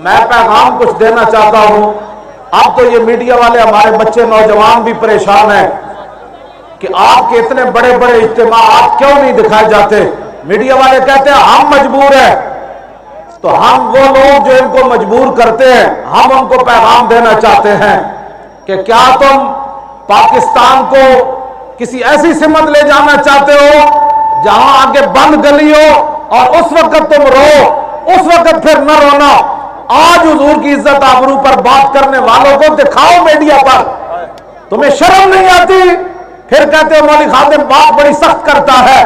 میں پیغام کچھ دینا چاہتا ہوں۔ اب تو یہ میڈیا والے ہمارے بچے نوجوان بھی پریشان ہیں کہ آپ کے اتنے بڑے بڑے اجتماعات کیوں نہیں دکھائے جاتے۔ میڈیا والے کہتے ہیں ہم مجبور ہیں، تو ہم وہ لوگ جو ان کو مجبور کرتے ہیں ہم ان کو پیغام دینا چاہتے ہیں کہ کیا تم پاکستان کو کسی ایسی سمت لے جانا چاہتے ہو جہاں آگے بند گلی ہو اور اس وقت تم رو، اس وقت پھر نہ رونا۔ آج حضور کی عزت آبرو پر بات کرنے والوں کو دکھاؤ میڈیا پر، تمہیں شرم نہیں آتی؟ پھر کہتے ہو مولوی خادم بات بڑی سخت کرتا ہے،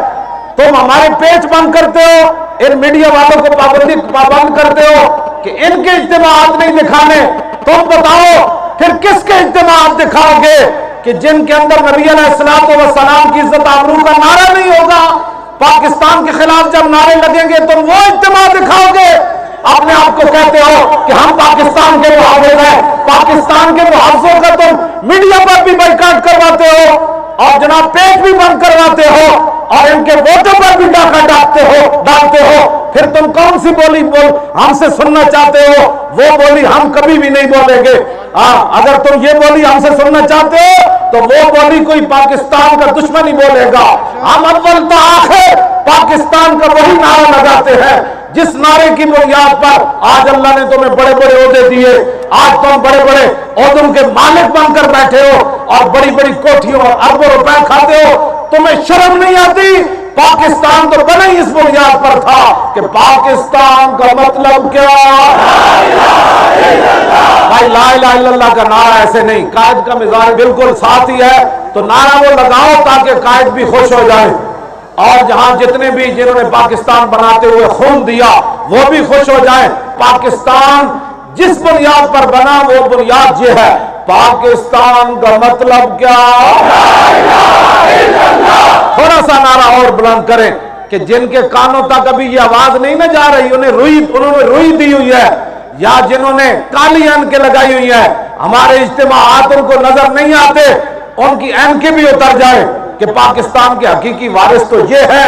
تم ہمارے پیچ بند کرتے ہو، ان میڈیا والوں کو پابند کرتے ہو کہ ان کے اجتماعات نہیں دکھانے۔ تم بتاؤ پھر کس کے اجتماعات دکھاؤ گے کہ جن کے اندر نبی علیہ السلام کی عزت آبرو کا نعرہ نہیں ہوگا؟ پاکستان کے خلاف جب نعرے لگیں گے تم وہ اجتماع دکھاؤ گے؟ اپنے آپ کو کہتے ہو کہ ہم پاکستان کے محافظ ہیں، پاکستان کے محافظوں کا تم میڈیا پر بھی بائیکاٹ کرواتے ہو اور جناب پیج بھی بند کرواتے ہو اور ان کے ووٹوں پر بھی ڈاکہ ڈالتے ہو۔ پھر تم کون سی بولی ہم سے سننا چاہتے ہو؟ وہ بولی ہم کبھی بھی نہیں بولیں گے۔ اگر تم یہ بولی ہم سے سننا چاہتے ہو تو وہ بولی کوئی پاکستان کا دشمن ہی بولے گا۔ ہم اول تا آخر پاکستان کا وہی نعرہ لگاتے ہیں جس نعرے کی بنیاد پر آج اللہ نے تمہیں بڑے بڑے عہدے دیے، آج تم بڑے بڑے عہدوں کے مالک بن کر بیٹھے ہو اور بڑی بڑی کوٹھیوں اور اربوں روپے کھاتے ہو۔ تمہیں شرم نہیں آتی؟ پاکستان تو بنا ہی اس بنیاد پر تھا کہ پاکستان کا مطلب کیا؟ بھائی لا الہ الا اللہ کا نعرہ ایسے نہیں، قائد کا مزاج بالکل ساتھ ہی ہے، تو نعرہ وہ لگاؤ تاکہ قائد بھی خوش ہو جائے اور جہاں جتنے بھی جنہوں نے پاکستان بناتے ہوئے خون دیا وہ بھی خوش ہو جائیں۔ پاکستان جس بنیاد پر بنا وہ بنیاد یہ ہے، پاکستان کا مطلب کیا؟ تھوڑا سا نعرہ اور بلند کریں کہ جن کے کانوں تک ابھی یہ آواز نہیں نہ جا رہی، انہوں نے روئی دی ہوئی ہے یا جنہوں نے کالی اینکیں لگائی ہوئی ہیں، ہمارے اجتماعات ان کو نظر نہیں آتے، ان کی اینکیں بھی اتر جائیں کہ پاکستان کے حقیقی وارث تو یہ ہے